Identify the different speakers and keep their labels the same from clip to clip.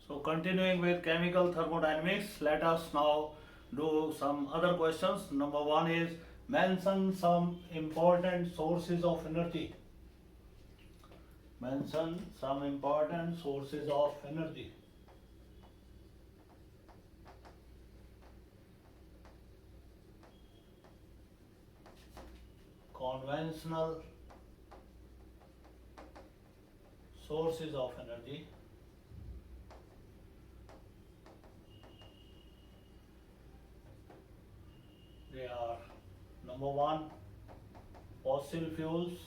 Speaker 1: So continuing with chemical thermodynamics, let us now do some other questions. Number one is mention some important sources of energy. Mention some important sources of energy. Conventional sources of energy. They are number one, fossil fuels.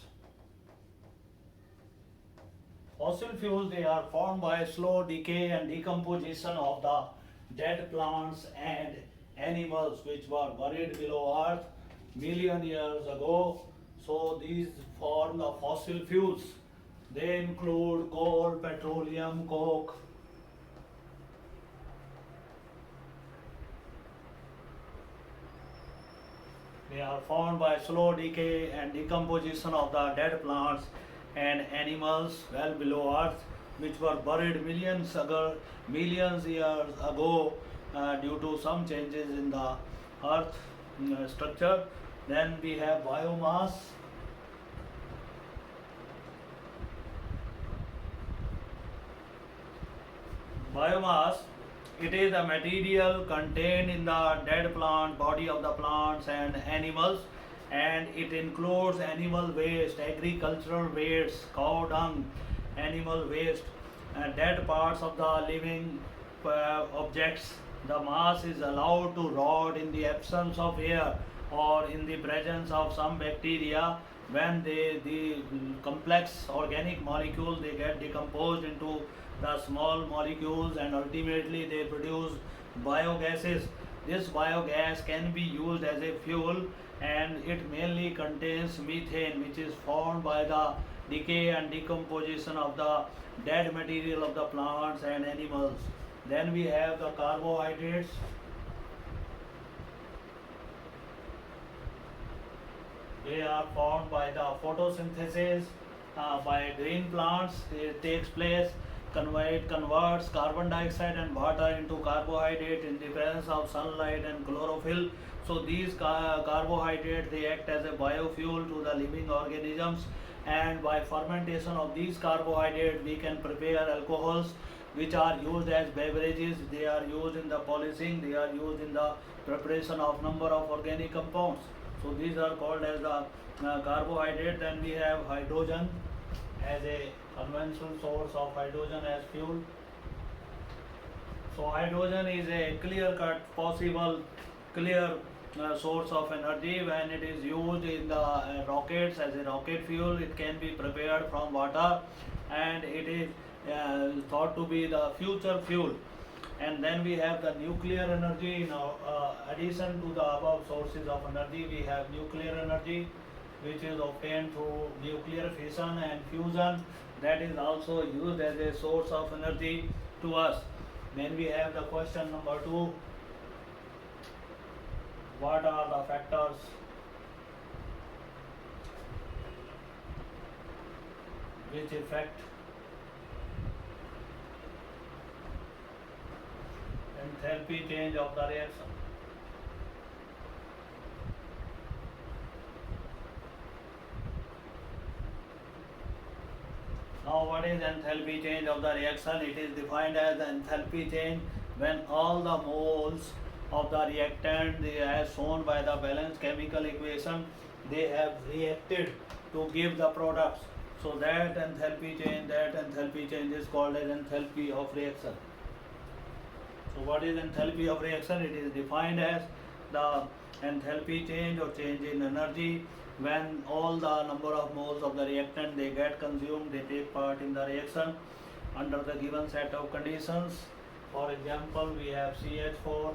Speaker 1: Fossil fuels, they are formed by slow decay and decomposition of the dead plants and animals which were buried below earth million years ago. So these form the fossil fuels. They include coal, petroleum, coke. They are formed by slow decay and decomposition of the dead plants and animals well below earth, which were buried millions years ago due to some changes in the earth structure. Then we have biomass. Biomass, it is the material contained in the dead plant body of the plants and animals, and it includes animal waste, agricultural waste, cow dung, animal waste, dead parts of the living objects. The mass is allowed to rot in the absence of air or in the presence of some bacteria. When the complex organic molecules, they get decomposed into the small molecules and ultimately they produce biogases. This biogas can be used as a fuel, and it mainly contains methane, which is formed by the decay and decomposition of the dead material of the plants and animals. Then we have the carbohydrates. They are formed by the photosynthesis by green plants. It takes place. Converts carbon dioxide and water into carbohydrate in the presence of sunlight and chlorophyll. So these carbohydrates, they act as a biofuel to the living organisms, and by fermentation of these carbohydrates we can prepare alcohols which are used as beverages. They are used in the polishing, they are used in the preparation of number of organic compounds. So these are called as the carbohydrate. Then we have hydrogen as a conventional source of hydrogen as fuel. So hydrogen is a clear-cut possible clear source of energy. When it is used in the rockets as a rocket fuel, it can be prepared from water, and it is thought to be the future fuel. And then we have the nuclear energy. Now, addition to the above sources of energy, we have nuclear energy, which is obtained through nuclear fission and fusion. That is also used as a source of energy to us. Then we have the question number 2. What are the factors which affect enthalpy change of the reaction? Now, what is enthalpy change of the reaction? It is defined as the enthalpy change when all the moles of the reactant, they as shown by the balanced chemical equation, they have reacted to give the products. So that enthalpy change is called as enthalpy of reaction. So what is enthalpy of reaction? It is defined as the enthalpy change or change in energy when all the number of moles of the reactant, they get consumed, they take part in the reaction under the given set of conditions. For example, we have CH4,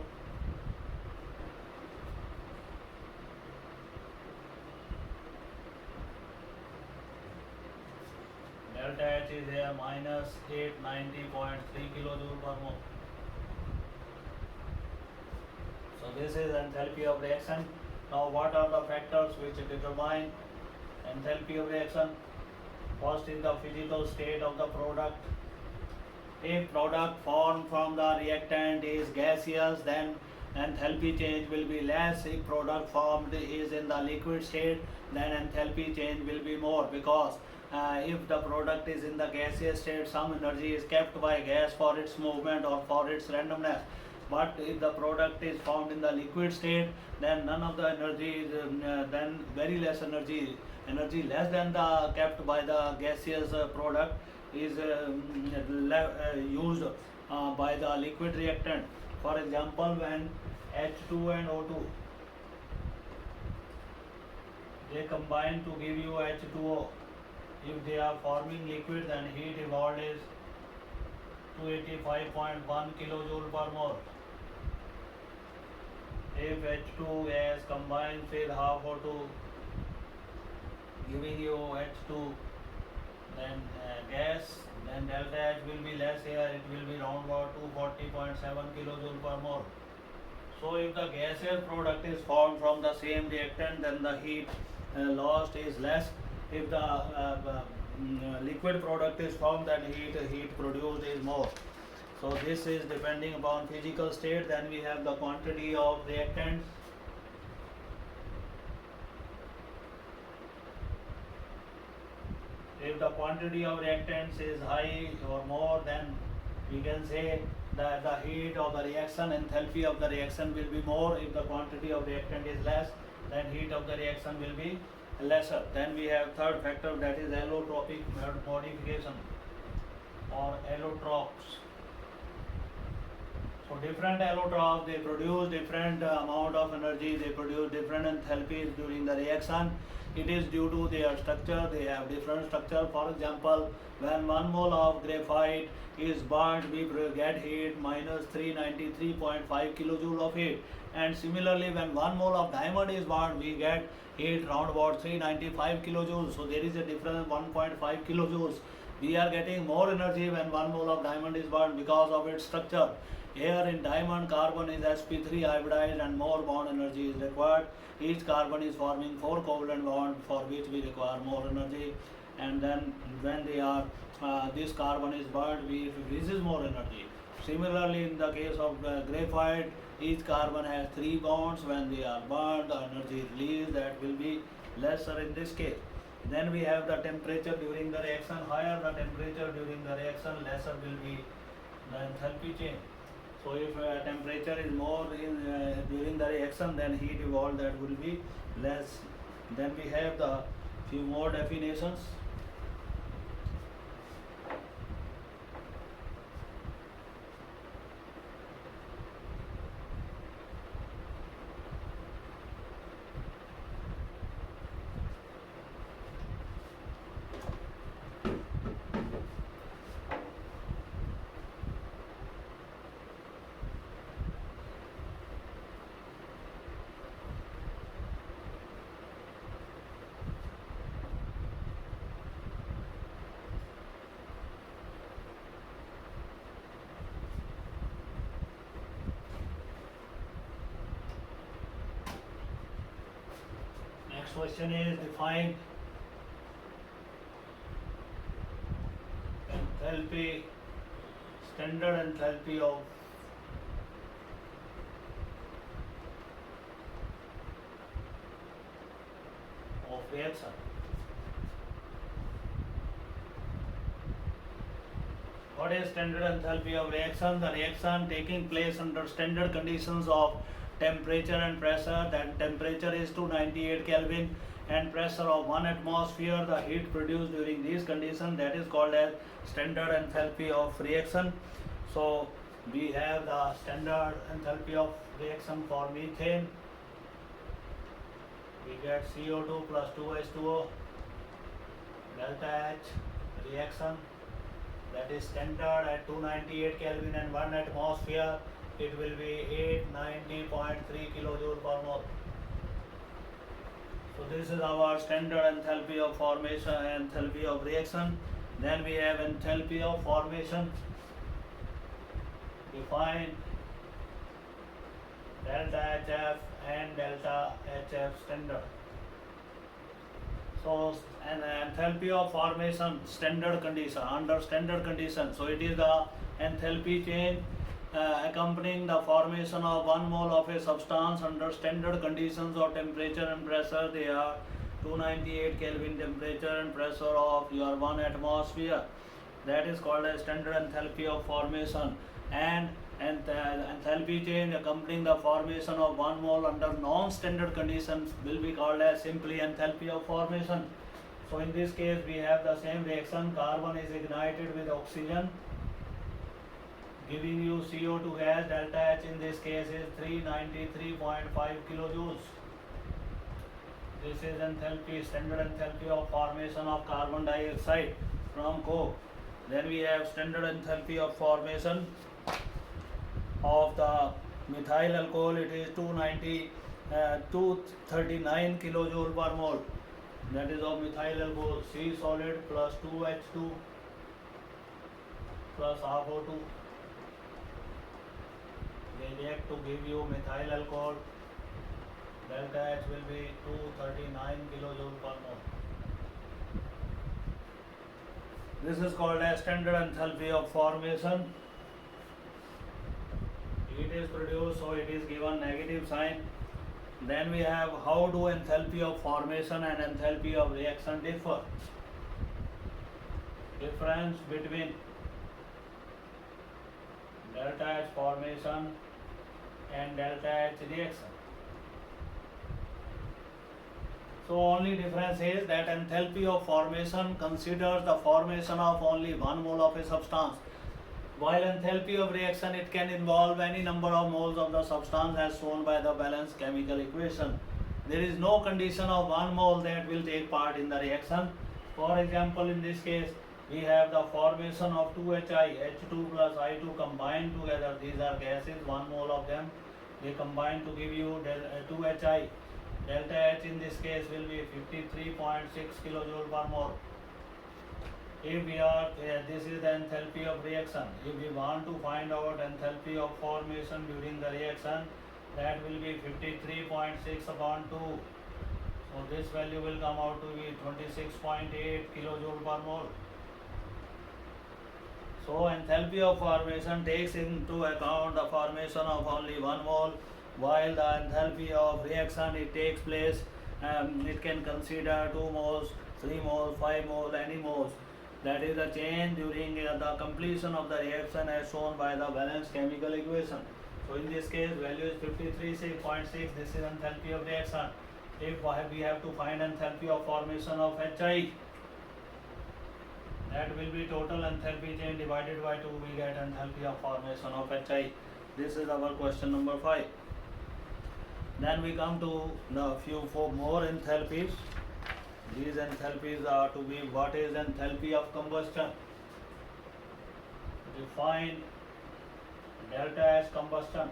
Speaker 1: delta H is here minus 890.3 kilojoule per mole. So this is enthalpy of reaction. Now what are the factors which determine enthalpy of reaction? First is the physical state of the product. If product formed from the reactant is gaseous, then enthalpy change will be less. If product formed is in the liquid state, then enthalpy change will be more, because if the product is in the gaseous state, some energy is kept by gas for its movement or for its randomness. But if the product is formed in the liquid state, then none of the energy is then very less energy less than the kept by the gaseous product is used by the liquid reactant. For example, when H2 and O2 they combine to give you H2O, if they are forming liquid, then heat evolved is 285.1 kilojoule per mole. If H2 gas combines with half O2 giving you H2, then gas, then delta H will be less here, it will be round about 240.7 kilojoule per mole. So if the gaseous product is formed from the same reactant, then the heat lost is less. If the liquid product is formed, then heat produced is more. So this is depending upon physical state. Then we have the quantity of reactants. If the quantity of reactants is high or more, then we can say that the heat of the reaction, enthalpy of the reaction will be more. If the quantity of reactant is less, then heat of the reaction will be lesser. Then we have third factor, that is allotropic modification or allotropes. So different allotropes, they produce different amount of energy, they produce different enthalpies during the reaction. It is due to their structure, they have different structure. For example, when 1 mole of graphite is burnt, we get heat minus 393.5 kilojoule of heat. And similarly, when 1 mole of diamond is burnt, we get heat round about 395 kilojoules. So there is a difference 1.5 kilojoules. We are getting more energy when 1 mole of diamond is burnt because of its structure. Here in diamond, carbon is sp3 hybridized and more bond energy is required. Each carbon is forming 4 covalent bonds, for which we require more energy. And then when they are this carbon is burnt, it releases more energy. Similarly, in the case of graphite, each carbon has 3 bonds. When they are burnt, the energy released that will be lesser in this case. Then we have the temperature during the reaction. Higher the temperature during the reaction, lesser will be the enthalpy change. So if temperature is more during the reaction, then heat evolved that will be less. Then we have the few more definitions. Next question is define enthalpy, standard enthalpy of reaction. What is standard enthalpy of reaction? The reaction taking place under standard conditions of temperature and pressure. That temperature is 298 Kelvin and pressure of 1 atmosphere. The heat produced during these conditions, that is called as standard enthalpy of reaction. So we have the standard enthalpy of reaction for methane. We get CO2 plus 2H2O, delta H reaction, that is standard at 298 Kelvin and 1 atmosphere. It will be 890.3 kilojoule per mole. So this is our standard enthalpy of formation and enthalpy of reaction. Then we have enthalpy of formation. Define delta HF and delta HF standard. So an enthalpy of formation standard condition, under standard condition. So it is the enthalpy change accompanying the formation of 1 mole of a substance under standard conditions of temperature and pressure. They are 298 Kelvin temperature and pressure of your 1 atmosphere. That is called as standard enthalpy of formation. And enthalpy change accompanying the formation of 1 mole under non-standard conditions will be called as simply enthalpy of formation. So in this case we have the same reaction. Carbon is ignited with oxygen, giving you CO2 gas. Delta H in this case is 393.5 kilojoules. This is enthalpy, standard enthalpy of formation of carbon dioxide from coke. Then we have standard enthalpy of formation of the methyl alcohol. It is 239 kilojoule per mole. That is of methyl alcohol. C solid plus 2H2 plus half O2. They react to give you methyl alcohol. Delta H will be 239 kilojoule per mole. This is called as standard enthalpy of formation. Heat is produced, so it is given negative sign. Then we have how do enthalpy of formation and enthalpy of reaction differ. Difference between delta H formation and delta H reaction. So only difference is that enthalpy of formation considers the formation of only 1 mole of a substance, while enthalpy of reaction it can involve any number of moles of the substance as shown by the balanced chemical equation. There is no condition of 1 mole that will take part in the reaction. For example, in this case we have the formation of 2Hi, H2 plus I2 combined together. These are gases, 1 mole of them. They combine to give you 2Hi. Delta H in this case will be 53.6 kilojoule per mole. If we are, this is the enthalpy of reaction. If we want to find out enthalpy of formation during the reaction, that will be 53.6 upon 2. So this value will come out to be 26.8 kilojoule per mole. So enthalpy of formation takes into account the formation of only 1 mole, while the enthalpy of reaction it takes place, it can consider 2 moles, 3 moles, 5 moles, any moles. That is the change during the completion of the reaction as shown by the balanced chemical equation. So in this case value is 53.6. This is enthalpy of reaction. If we have to find enthalpy of formation of Hi, that will be total enthalpy change divided by 2. We get enthalpy of formation of Hi. This is our question number 5. Then we come to the few more enthalpies. These enthalpies are to be, what is enthalpy of combustion? Define delta H combustion.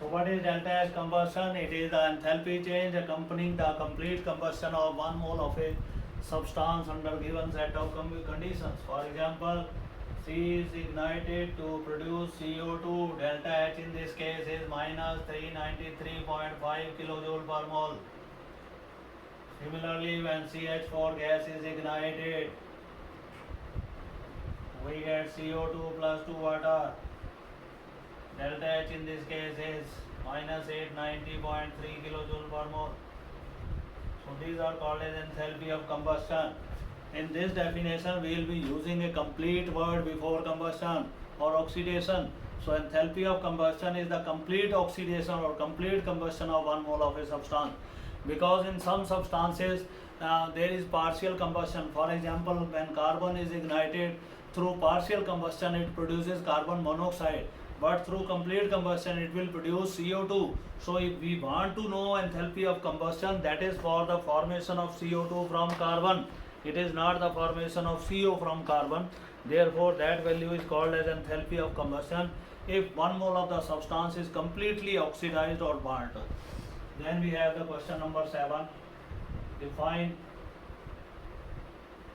Speaker 1: So what is delta H combustion? It is the enthalpy change accompanying the complete combustion of 1 mole of a substance under given set of conditions. For example, C is ignited to produce CO2. Delta H in this case is minus 393.5 kilojoule per mole. Similarly, when CH4 gas is ignited, we get CO2 plus 2 water. Delta H in this case is minus 890.3 kilojoule per mole. So these are called as enthalpy of combustion. In this definition, we will be using a complete word before combustion or oxidation. So enthalpy of combustion is the complete oxidation or complete combustion of 1 mole of a substance. Because in some substances there is partial combustion. For example, when carbon is ignited, through partial combustion it produces carbon monoxide, but through complete combustion it will produce CO2. So if we want to know enthalpy of combustion, that is for the formation of CO2 from carbon. It is not the formation of CO from carbon. Therefore that value is called as enthalpy of combustion if 1 mole of the substance is completely oxidized or burnt. Then we have the question number 7. Define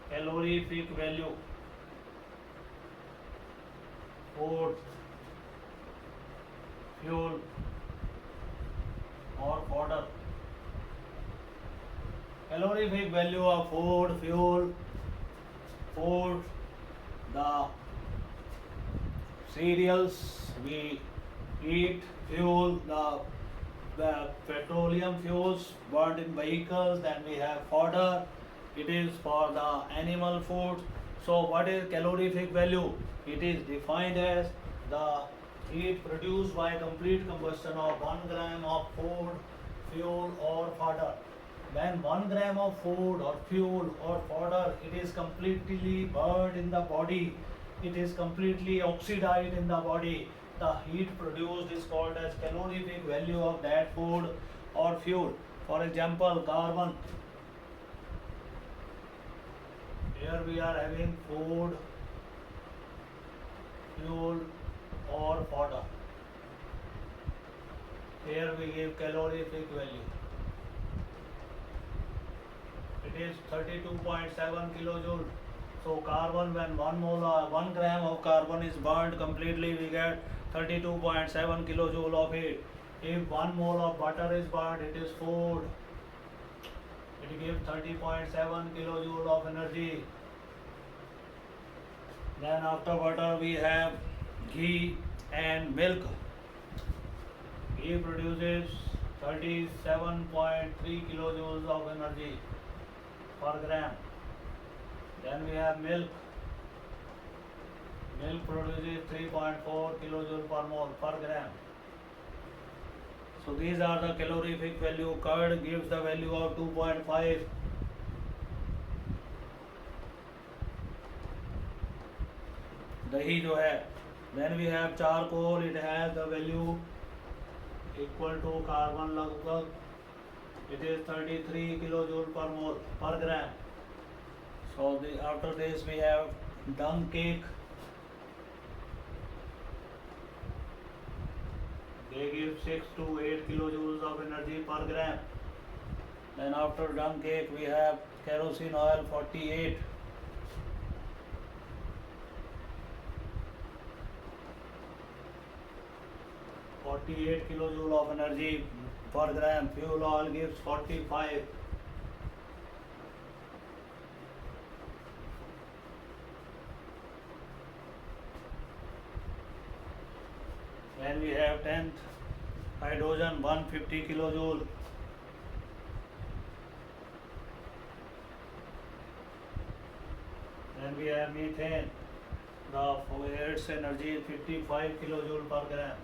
Speaker 1: calorific value. Food, fuel or fodder. Calorific value of food, fuel, food, the cereals we eat, fuel, the petroleum fuels burned in vehicles, then we have fodder, it is for the animal food. So what is calorific value? It is defined as the heat produced by complete combustion of 1 gram of food, fuel or fodder. When 1 gram of food or fuel or fodder, it is completely burned in the body, it is completely oxidized in the body, the heat produced is called as calorific value of that food or fuel. For example, carbon. Here we are having food, fuel or fodder. Here we give calorific value. It is 32.7 kilojoule. So carbon, when 1 gram of carbon is burned completely, we get 32.7 kilojoule of heat. If 1 mole of butter is burned, it is food. It gives 30.7 kilojoule of energy. Then after butter we have ghee and milk. Ghee produces 37.3 kilojoules of energy per gram. Then we have milk. Milk produces 3.4 kilojoule per mole per gram. So these are the calorific value. Curd gives the value of 2.5. Dahi जो है. Then we have charcoal. It has the value equal to carbon लगभग. It is 33 kilojoule per mole per gram. So after this we have dung cake. They give 6 to 8 kilojoules of energy per gram. Then after dung cake we have kerosene oil 48. Kilojoule of energy per gram. Fuel oil gives 45. Then we have 10th hydrogen 150 kilojoule. Then we have methane. Its energy is 55 kilojoule per gram.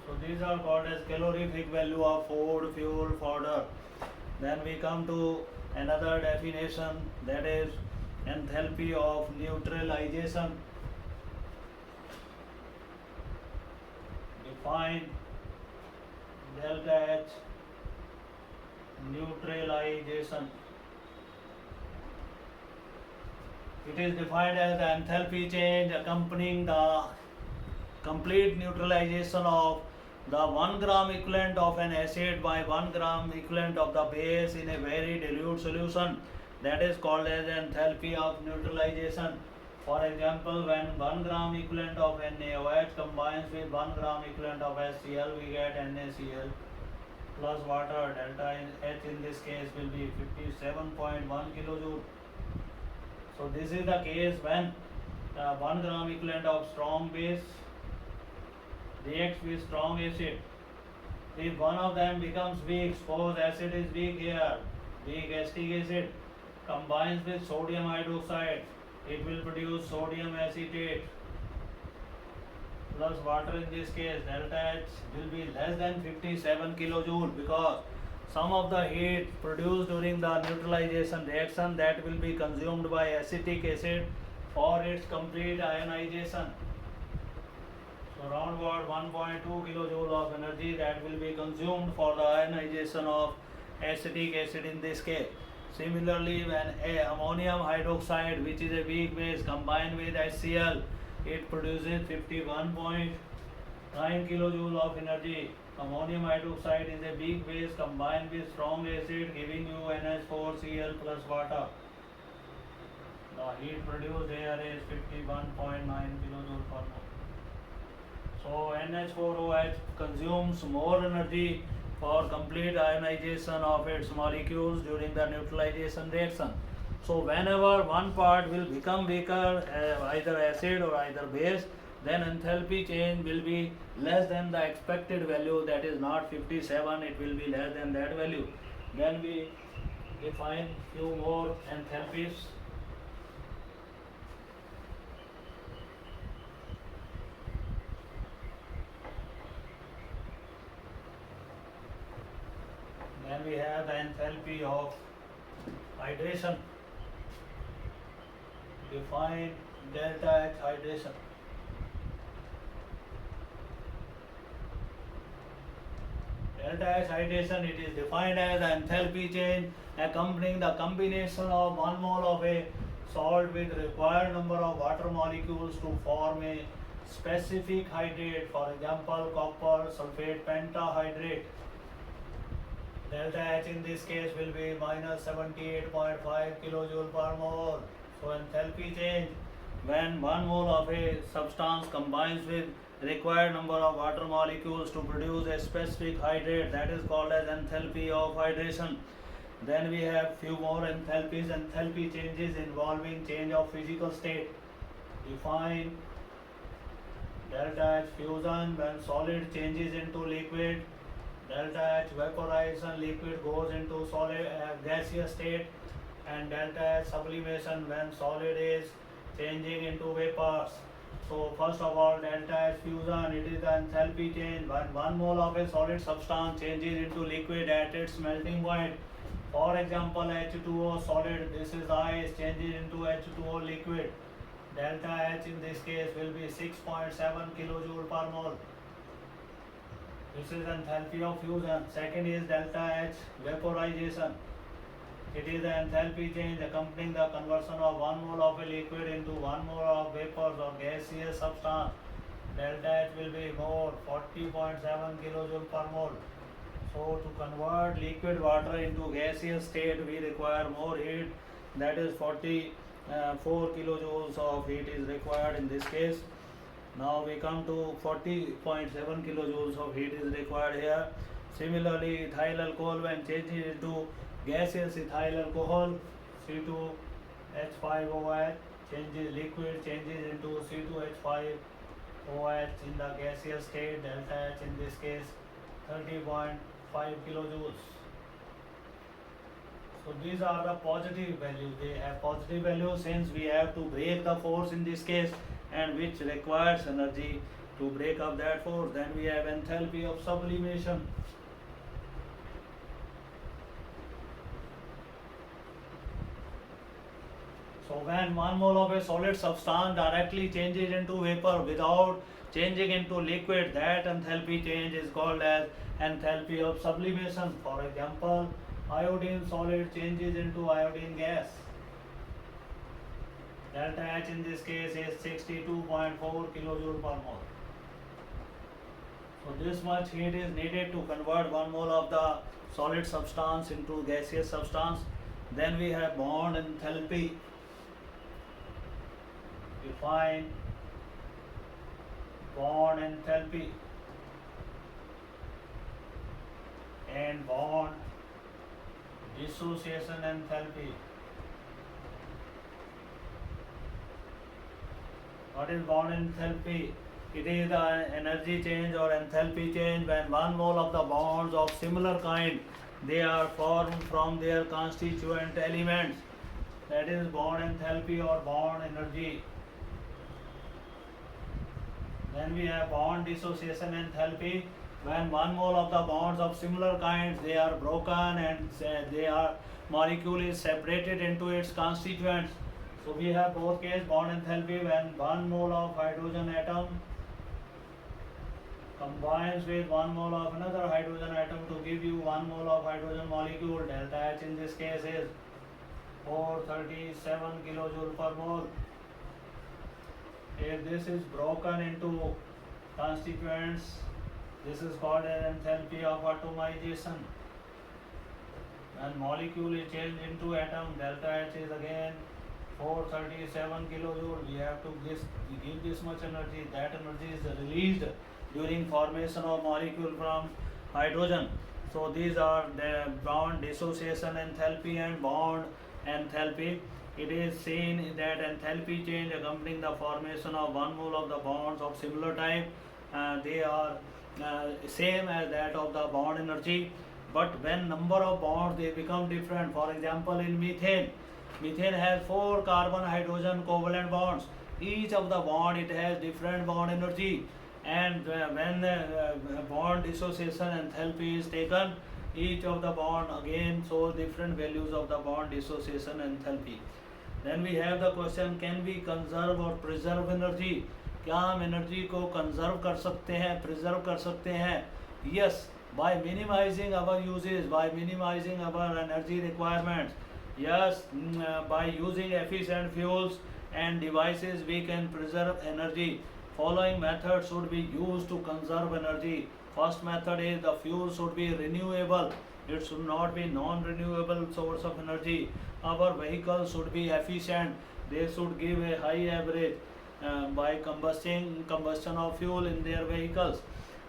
Speaker 1: So these are called as calorific value of food, fuel, fodder. Then we come to another definition, that is enthalpy of neutralization. Define deltaH neutralization. It is defined as the enthalpy change accompanying the complete neutralization of the 1 gram equivalent of an acid by 1 gram equivalent of the base in a very dilute solution. That is called as enthalpy of neutralization. For example, when 1 gram equivalent of NaOH combines with 1 gram equivalent of HCl, we get NaCl plus water. Delta H in this case will be 57.1 kilojoule. So this is the case when 1 gram equivalent of strong base reacts with strong acid. If one of them becomes weak, suppose acid is weak here, weak acetic acid combines with sodium hydroxide, it will produce sodium acetate plus water. In this case, delta H will be less than 57 kilojoule because some of the heat produced during the neutralization reaction that will be consumed by acetic acid for its complete ionization. So around about 1.2 kilojoule of energy that will be consumed for the ionization of acetic acid in this case. Similarly, when ammonium hydroxide, which is a weak base, combined with HCl, it produces 51.9 kilojoule of energy. Ammonium hydroxide is a weak base combined with strong acid, giving you NH4Cl plus water. The heat produced here is 51.9 kilojoule per mole. So NH4OH consumes more energy for complete ionization of its molecules during the neutralization reaction. So whenever one part will become weaker, either acid or either base, then enthalpy change will be less than the expected value, that is not 57, it will be less than that value. Then we define few more enthalpies. Then we have the enthalpy of hydration. Define deltaH hydration. DeltaH hydration, it is defined as an enthalpy change accompanying the combination of 1 mole of a salt with required number of water molecules to form a specific hydrate, for example copper sulfate pentahydrate. Delta H in this case will be minus 78.5 kilojoule per mole. So enthalpy change when 1 mole of a substance combines with required number of water molecules to produce a specific hydrate, that is called as enthalpy of hydration. Then we have few more enthalpies. Enthalpy changes involving change of physical state. Define delta H fusion when solid changes into liquid. Delta H vaporization, liquid goes into solid gaseous state. And delta H sublimation when solid is changing into vapors. So first of all, delta H fusion, it is the enthalpy change when 1 mole of a solid substance changes into liquid at its melting point. For example, H2O solid, this is ice, changes into H2O liquid. Delta H in this case will be 6.7 kilojoule per mole. This is enthalpy of fusion. Second is delta H vaporization. It is the enthalpy change accompanying the conversion of 1 mole of a liquid into 1 mole of vapors or gaseous substance. Delta H will be more, 40.7 kilojoule per mole. So to convert liquid water into gaseous state, we require more heat, that is 44 kilojoules of heat is required in this case. Now we come to 40.7 kilojoules of heat is required here. Similarly, ethyl alcohol when changing into gaseous ethyl alcohol, C2H5OH changes liquid, changes into C2H5OH in the gaseous state. Delta H in this case 30.5 kilojoules. So these are the positive values. They have positive values since we have to break the force in this case, and which requires energy to break up that force. Then we have enthalpy of sublimation. So when 1 mole of a solid substance directly changes into vapor without changing into liquid, that enthalpy change is called as enthalpy of sublimation. For example, iodine solid changes into iodine gas. Delta H in this case is 62.4 kilojoule per mole. So this much heat is needed to convert 1 mole of the solid substance into gaseous substance. Then we have bond enthalpy. Define bond enthalpy and bond dissociation enthalpy. What is bond enthalpy? It is the energy change or enthalpy change when 1 mole of the bonds of similar kind, they are formed from their constituent elements. That is bond enthalpy or bond energy. Then we have bond dissociation enthalpy when 1 mole of the bonds of similar kinds, they are broken and molecule is separated into its constituents. So we have both case bond enthalpy when 1 mole of hydrogen atom combines with 1 mole of another hydrogen atom to give you 1 mole of hydrogen molecule. Delta H in this case is 437 kilojoule per mole. If this is broken into constituents, this is called an enthalpy of atomization. When molecule is changed into atom, delta H is again 437 kilojoule. We have to give this much energy. That energy is released during formation of molecule from hydrogen. So these are the bond dissociation enthalpy and bond enthalpy. It is seen that enthalpy change accompanying the formation of one mole of the bonds of similar type, they are same as that of the bond energy, but when number of bonds they become different. For example, in methane has 4 carbon hydrogen covalent bonds. Each of the bond it has different bond energy, and when bond dissociation enthalpy is taken, each of the bond again shows different values of the bond dissociation enthalpy. Then we have the question, can we conserve or preserve energy? क्या हम energy को conserve कर सकते हैं, preserve कर सकते हैं? Yes, by minimizing our uses, by minimizing our energy requirements. Yes, by using efficient fuels and devices we can preserve energy. Following methods should be used to conserve energy. First method is the fuel should be renewable. It should not be non-renewable source of energy. Our vehicles should be efficient. They should give a high average by combustion of fuel in their vehicles.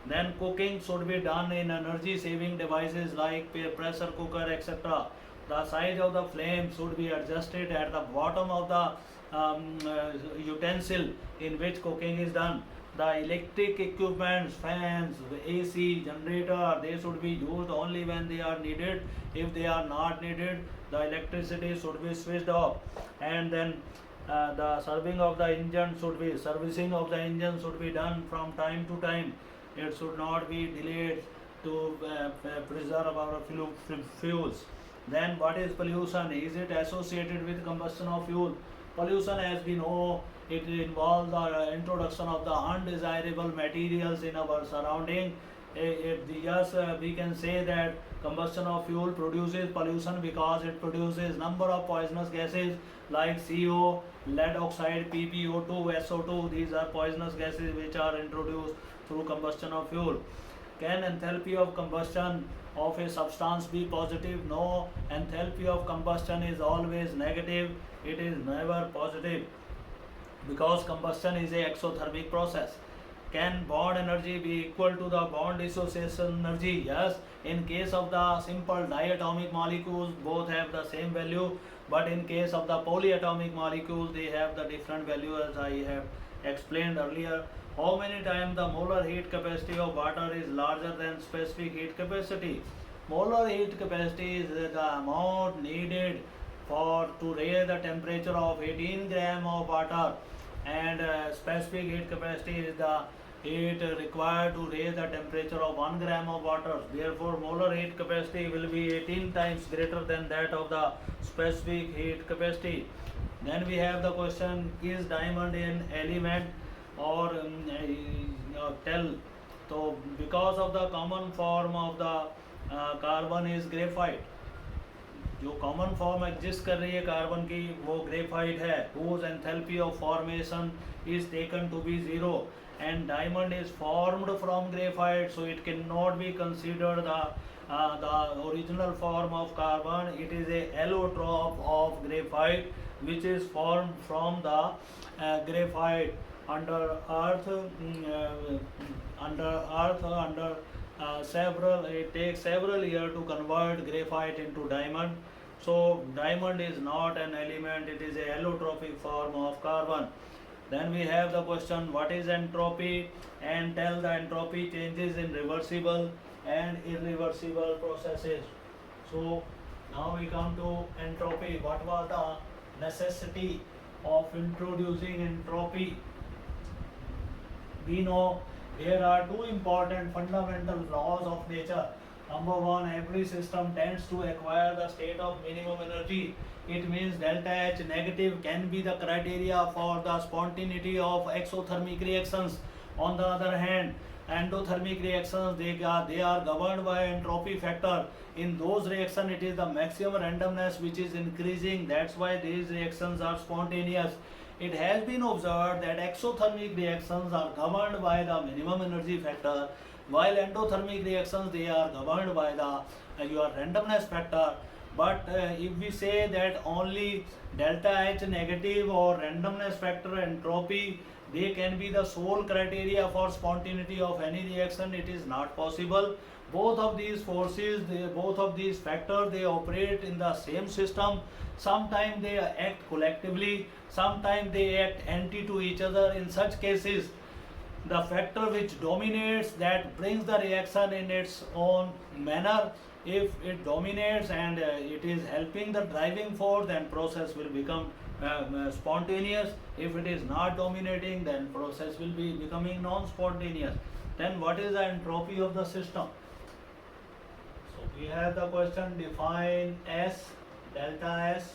Speaker 1: Then cooking should be done in energy saving devices like pressure cooker, etc. The size of the flame should be adjusted at the bottom of the utensil in which cooking is done. The electric equipments, fans, AC, generator, they should be used only when they are needed. If they are not needed, the electricity should be switched off. And then the servicing of the engine should be done from time to time. It should not be delayed to preserve our fuels. Then what is pollution? Is it associated with combustion of fuel? Pollution, as we know, it involves the introduction of the undesirable materials in our surrounding. Yes, we can say that combustion of fuel produces pollution because it produces number of poisonous gases like CO, lead oxide, PPO2, SO2. These are poisonous gases which are introduced through combustion of fuel. Can enthalpy of combustion of a substance be positive? No, enthalpy of combustion is always negative. It is never positive because combustion is a exothermic process. Can bond energy be equal to the bond dissociation energy? Yes. In case of the simple diatomic molecules, both have the same value, but in case of the polyatomic molecules, they have the different value, as I have explained earlier. How many times the molar heat capacity of water is larger than specific heat capacity? Molar heat capacity is the amount needed to raise the temperature of 18 gram of water, and specific heat capacity is the heat required to raise the temperature of 1 gram of water. Therefore, molar heat capacity will be 18 times greater than that of the specific heat capacity. Then we have the question, is diamond an element or tell? So because of the common form of the carbon is graphite. जो common form exist कर रही है carbon की वो graphite है, whose enthalpy of formation is taken to be 0, and diamond is formed from graphite, so it cannot be considered the original form of carbon. It is a allotrope of graphite which is formed from the graphite under earth. It takes several years to convert graphite into diamond. So diamond is not an element, it is a allotropic form of carbon. Then we have the question, what is entropy? And tell the entropy changes in reversible and irreversible processes. So now we come to entropy. What was the necessity of introducing entropy? We know there are two important fundamental laws of nature. Number one, every system tends to acquire the state of minimum energy. It means delta H negative can be the criteria for the spontaneity of exothermic reactions. On the other hand, endothermic reactions, they are governed by entropy factor. In those reactions, it is the maximum randomness which is increasing. That's why these reactions are spontaneous. It has been observed that exothermic reactions are governed by the minimum energy factor, while endothermic reactions, they are governed by the your randomness factor. But if we say that only delta H negative or randomness factor entropy, they can be the sole criteria for spontaneity of any reaction, it is not possible. Both of these forces, both of these factors, they operate in the same system. Sometimes they act collectively, sometimes they act anti to each other. In such cases, the factor which dominates, that brings the reaction in its own manner. If it dominates and it is helping the driving force, then process will become spontaneous. If it is not dominating, then process will be becoming non-spontaneous. Then what is the entropy of the system? So we have the question, define S, delta S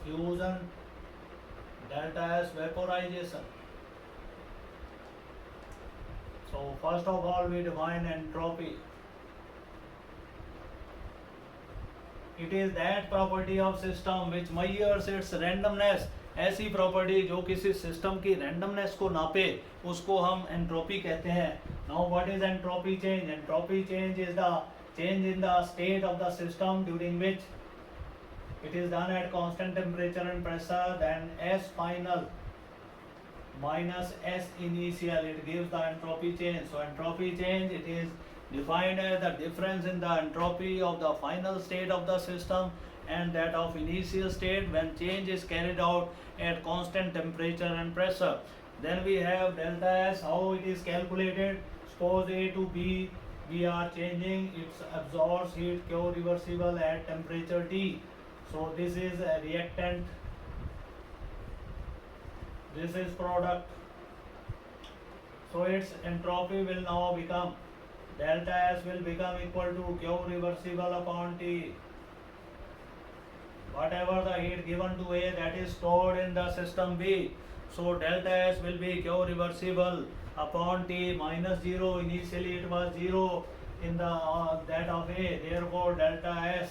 Speaker 1: fusion, delta S vaporization. So first of all we define entropy. It is that property of system which measures its randomness. ऐसी property जो किसी system की randomness को नापे, उसको हम entropy कहते हैं. Now what is entropy change? Entropy change is the change in the state of the system during which it is done at constant temperature and pressure, then S final minus S initial, it gives the entropy change. So entropy change, it is defined as the difference in the entropy of the final state of the system and that of initial state when change is carried out at constant temperature and pressure. Then we have delta S. How it is calculated? Suppose A to B, we are changing, it absorbs heat Q reversible at temperature T. So this is a reactant, this is product. So its entropy will now become, delta S will become equal to Q reversible upon T. Whatever the heat given to A, that is stored in the system B. So delta S will be Q reversible upon T minus 0. Initially it was 0 in the that of A. Therefore delta S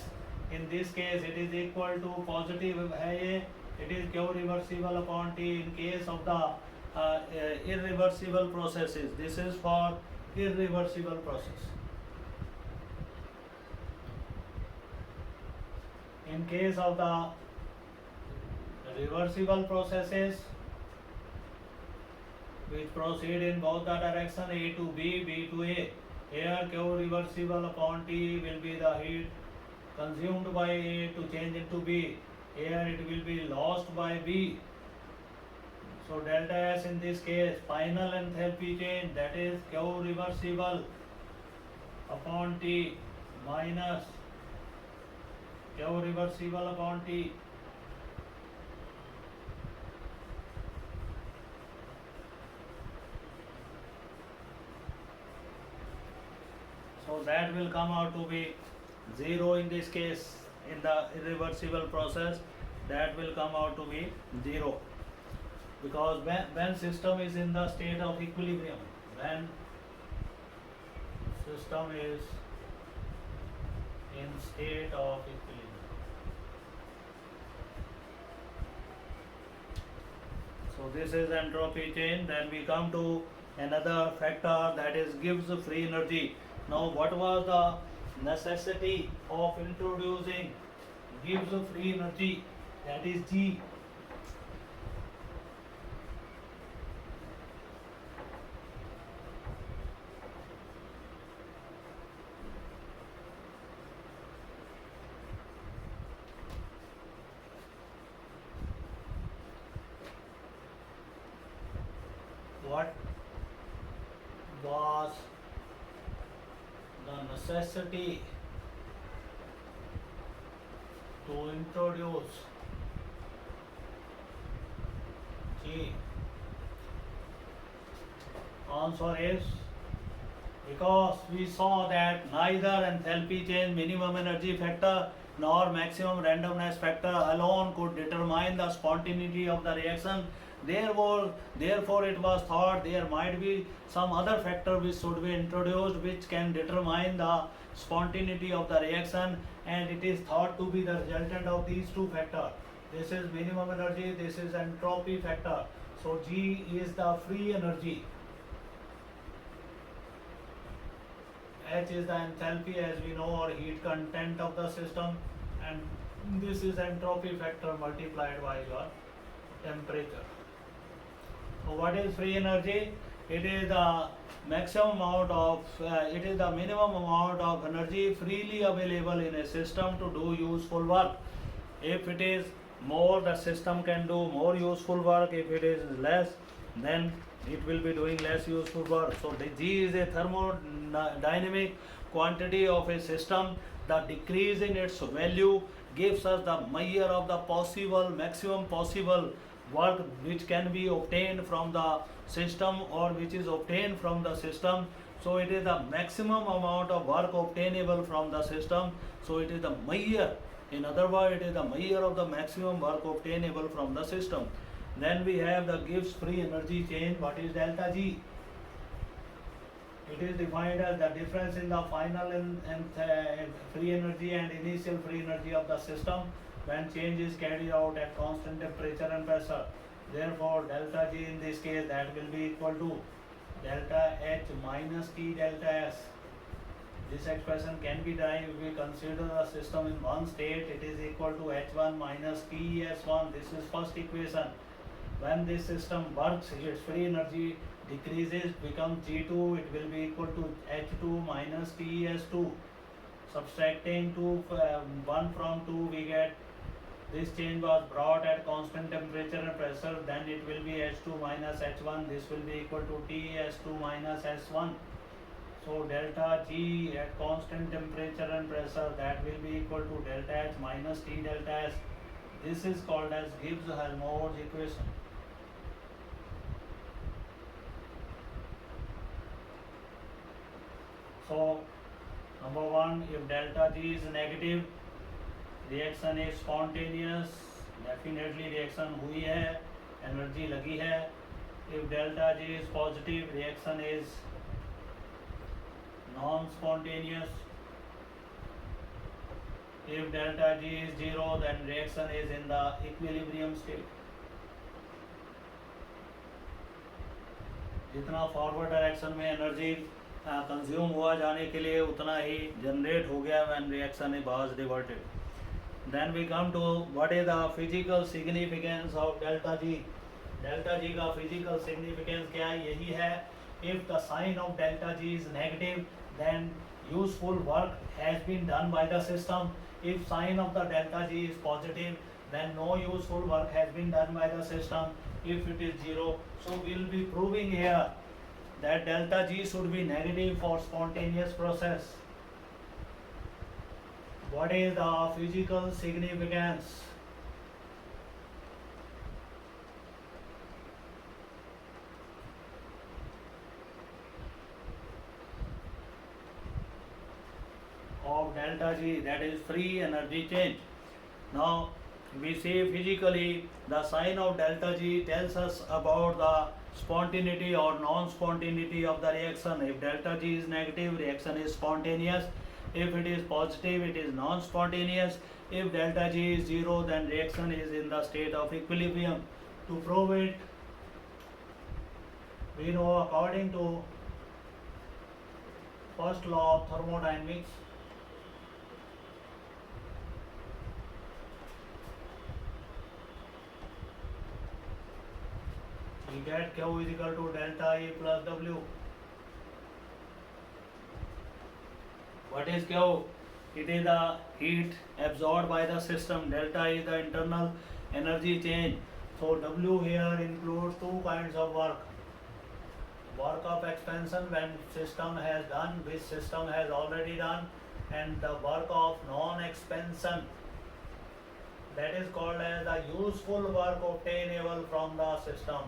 Speaker 1: in this case it is equal to positive A. It is Q reversible upon T in case of the irreversible processes. This is for irreversible process. In case of the reversible processes which proceed in both the direction A to B, B to A, here Q reversible upon T will be the heat consumed by A to change into B. Here it will be lost by B. So delta S in this case, final enthalpy change, that is Q reversible upon T minus Q reversible upon T. So that will come out to be 0 in this case. In the irreversible process, that will come out to be 0. Because when system is in the state of equilibrium, when system is in state of equilibrium. So this is entropy change. Then we come to another factor, that is Gibbs free energy. Now what was the necessity of introducing Gibbs free energy, that is G? What was the necessity to introduce G? Answer is because we saw that neither enthalpy change, minimum energy factor nor maximum randomness factor alone could determine the spontaneity of the reaction. Therefore it was thought there might be some other factor which should be introduced which can determine the spontaneity of the reaction, and it is thought to be the resultant of these two factors. This is minimum energy, this is entropy factor. So G is the free energy. H is the enthalpy, as we know, or heat content of the system, and this is entropy factor multiplied by your temperature. So what is free energy? It is the maximum amount of it is the minimum amount of energy freely available in a system to do useful work. If it is more, the system can do more useful work. If it is less, then it will be doing less useful work. So the G is a thermodynamic quantity of a system. The decrease in its value gives us the measure of the possible maximum possible work which can be obtained from the system or which is obtained from the system. So it is the maximum amount of work obtainable from the system. So it is the measure. In other words, it is the measure of the maximum work obtainable from the system. Then we have the Gibbs free energy change. What is delta G? It is defined as the difference in the final free energy and initial free energy of the system when change is carried out at constant temperature and pressure. Therefore, delta G in this case, that will be equal to delta H minus T delta S. This expression can be derived if we consider the system in one state. It is equal to H1 minus TS1. This is first equation. When this system works, its free energy decreases, becomes G2. It will be equal to H2 minus TS2. Subtracting 1 from 2, we get this change was brought at constant temperature and pressure. Then it will be H2 minus H1. This will be equal to TS2 minus S1. So delta G at constant temperature and pressure, that will be equal to delta H minus T delta S. This is called as Gibbs-Helmholtz equation. So number 1, if delta G is negative, reaction is spontaneous. Definitely reaction हुई है, energy लगी है. If delta G is positive, reaction is non-spontaneous. If delta G is 0, then reaction is in the equilibrium state. जितना forward direction में energy consume हुआ जाने के लिए उतना ही जनरेट हो गया when reaction was diverted. Then we come to what is the physical significance of delta G. Delta G का physical significance क्या है? यही है, if the sign of delta G is negative, then useful work has been done by the system. If sign of the delta G is positive, then no useful work has been done by the system. If it is 0, so we will be proving here that delta G should be negative for spontaneous process. What is the physical significance? Of delta G, that is free energy change. Now we see physically the sign of delta G tells us about the spontaneity or non-spontaneity of the reaction. If delta G is negative, reaction is spontaneous. If it is positive, it is non-spontaneous. If delta G is 0, then reaction is in the state of equilibrium. To prove it, we know according to first law of thermodynamics, we get Q is equal to delta E plus W. What is Q? It is the heat absorbed by the system. Delta is the internal energy change. So W here includes two kinds of work. Work of expansion when system has done, which system has already done, and the work of non-expansion, that is called as the useful work obtainable from the system.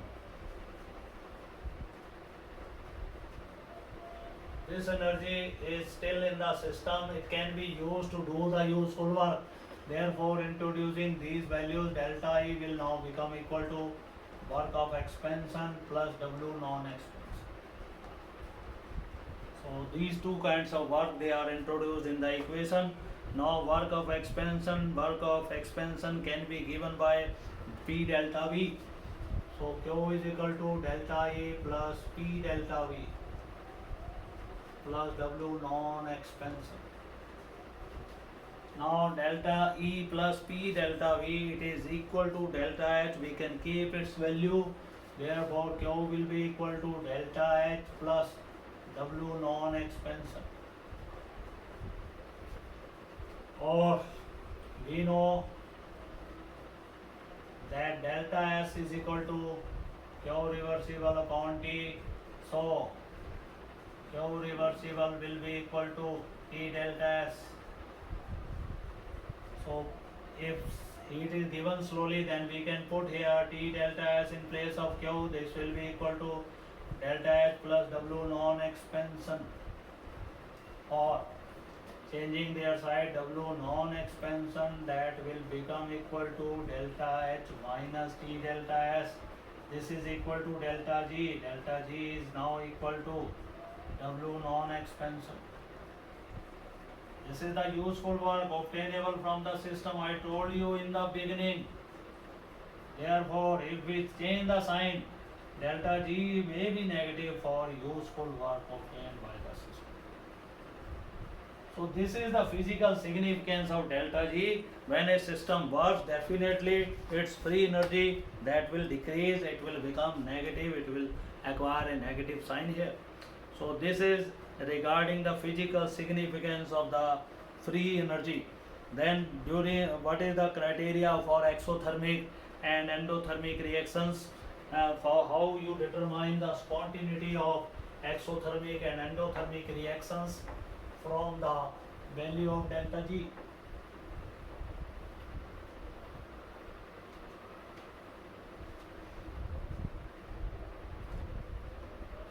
Speaker 1: This energy is still in the system, it can be used to do the useful work. Therefore, introducing these values, delta E will now become equal to work of expansion plus W non-expansion. So these two kinds of work, they are introduced in the equation. Now work of expansion can be given by P delta V. So Q is equal to delta E plus P delta V plus W non-expansion. Now delta E plus P delta V, it is equal to delta H. We can keep its value. Therefore Q will be equal to delta H plus W non-expansion. Or we know that delta S is equal to Q reversible upon T. So Q reversible will be equal to T delta S. So if heat is given slowly, then we can put here T delta S in place of Q. This will be equal to delta H plus W non-expansion, or changing their side, W non-expansion, that will become equal to delta H minus T delta S. This is equal to delta G. Delta G is now equal to W non-expansion. This is the useful work obtainable from the system I told you in the beginning. Therefore, if we change the sign, delta G may be negative for useful work obtained by the system. So this is the physical significance of delta G. When a system works, definitely its free energy that will decrease, it will become negative, it will acquire a negative sign here. So this is regarding the physical significance of the free energy. Then during what is the criteria for exothermic and endothermic reactions, for how you determine the spontaneity of exothermic and endothermic reactions from the value of delta G.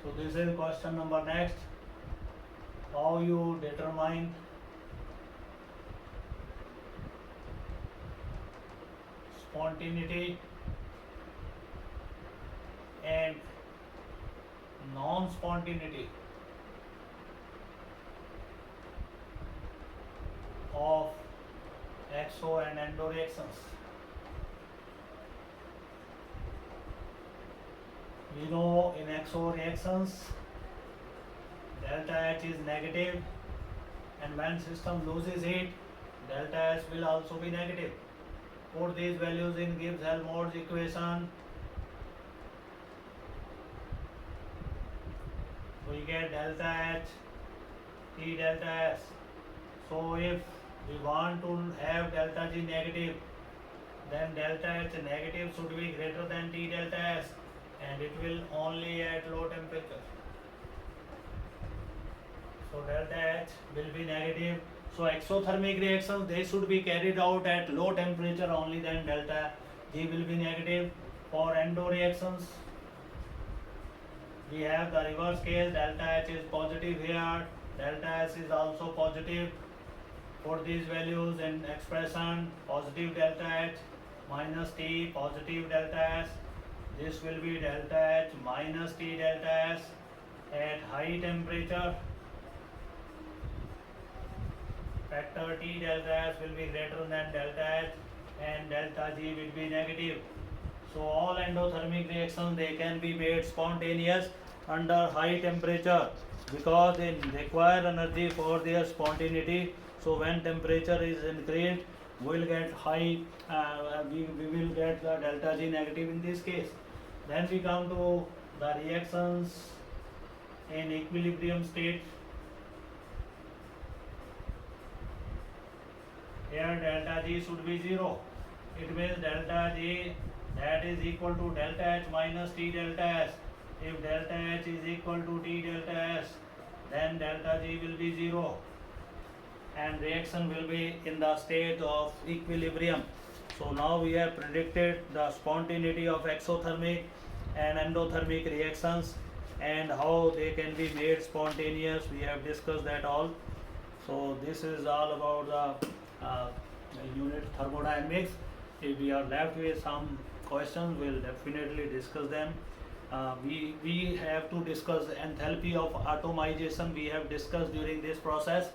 Speaker 1: So this is question number next. How you determine spontaneity and non-spontaneity of exo and endo reactions. We know in exo reactions delta H is negative, and when system loses heat, delta S will also be negative. Put these values in Gibbs-Helmholtz equation. We get delta H, T delta S. So if we want to have delta G negative, then delta H negative should be greater than T delta S, and it will only at low temperature. So delta H will be negative. So exothermic reactions, they should be carried out at low temperature only, then delta G will be negative. For endo reactions, we have the reverse case, delta H is positive here, delta S is also positive. Put these values in expression, positive delta H minus T, positive delta S. This will be delta H minus T delta S at high temperature. Factor T delta S will be greater than delta H, and delta G will be negative. So all endothermic reactions, they can be made spontaneous under high temperature because they require energy for their spontaneity. So when temperature is increased, we will get high, we will get the delta G negative in this case. Then we come to the reactions in equilibrium state. Here delta G should be 0. It means delta G that is equal to delta H minus T delta S. If delta H is equal to T delta S, then delta G will be 0, and reaction will be in the state of equilibrium. So now we have predicted the spontaneity of exothermic and endothermic reactions and how they can be made spontaneous. We have discussed that all. So this is all about the unit thermodynamics. If we are left with some questions, we'll definitely discuss them. We have to discuss enthalpy of atomization. We have discussed during this process,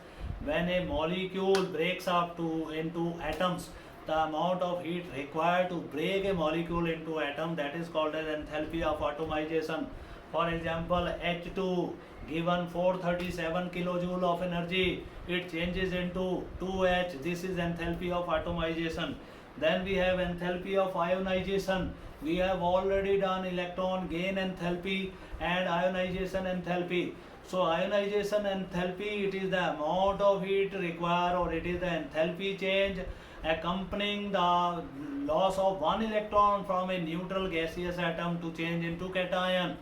Speaker 1: when a molecule breaks up into atoms, the amount of heat required to break a molecule into atom, that is called as enthalpy of atomization. For example, H2 given 437 kilojoule of energy, it changes into 2H. This is enthalpy of atomization. Then we have enthalpy of ionization. We have already done electron gain enthalpy and ionization enthalpy. So ionization enthalpy, it is the amount of heat required, or it is the enthalpy change accompanying the loss of one electron from a neutral gaseous atom to change into cation.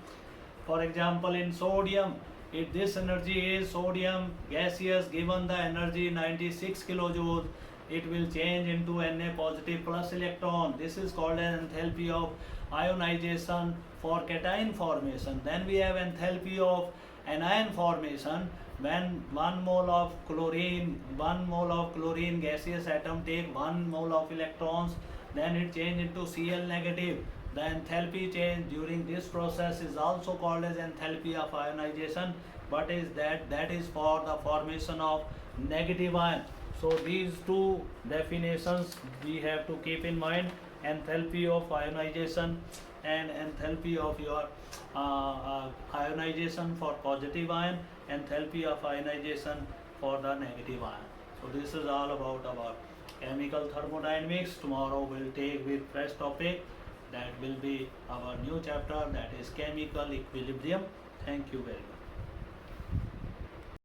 Speaker 1: For example, in sodium, if this energy is sodium gaseous, given the energy 96 kilojoules, it will change into Na positive plus electron. This is called an enthalpy of ionization for cation formation. Then we have enthalpy of anion formation. When 1 mole of chlorine gaseous atom take 1 mole of electrons, then it change into Cl negative. The enthalpy change during this process is also called as enthalpy of ionization, but that is for the formation of negative ion. So these two definitions we have to keep in mind: enthalpy of ionization and enthalpy of your ionization for positive ion, enthalpy of ionization for the negative ion. So this is all about our chemical thermodynamics. Tomorrow we'll take with fresh topic. That will be our new chapter, that is chemical equilibrium. Thank you very much.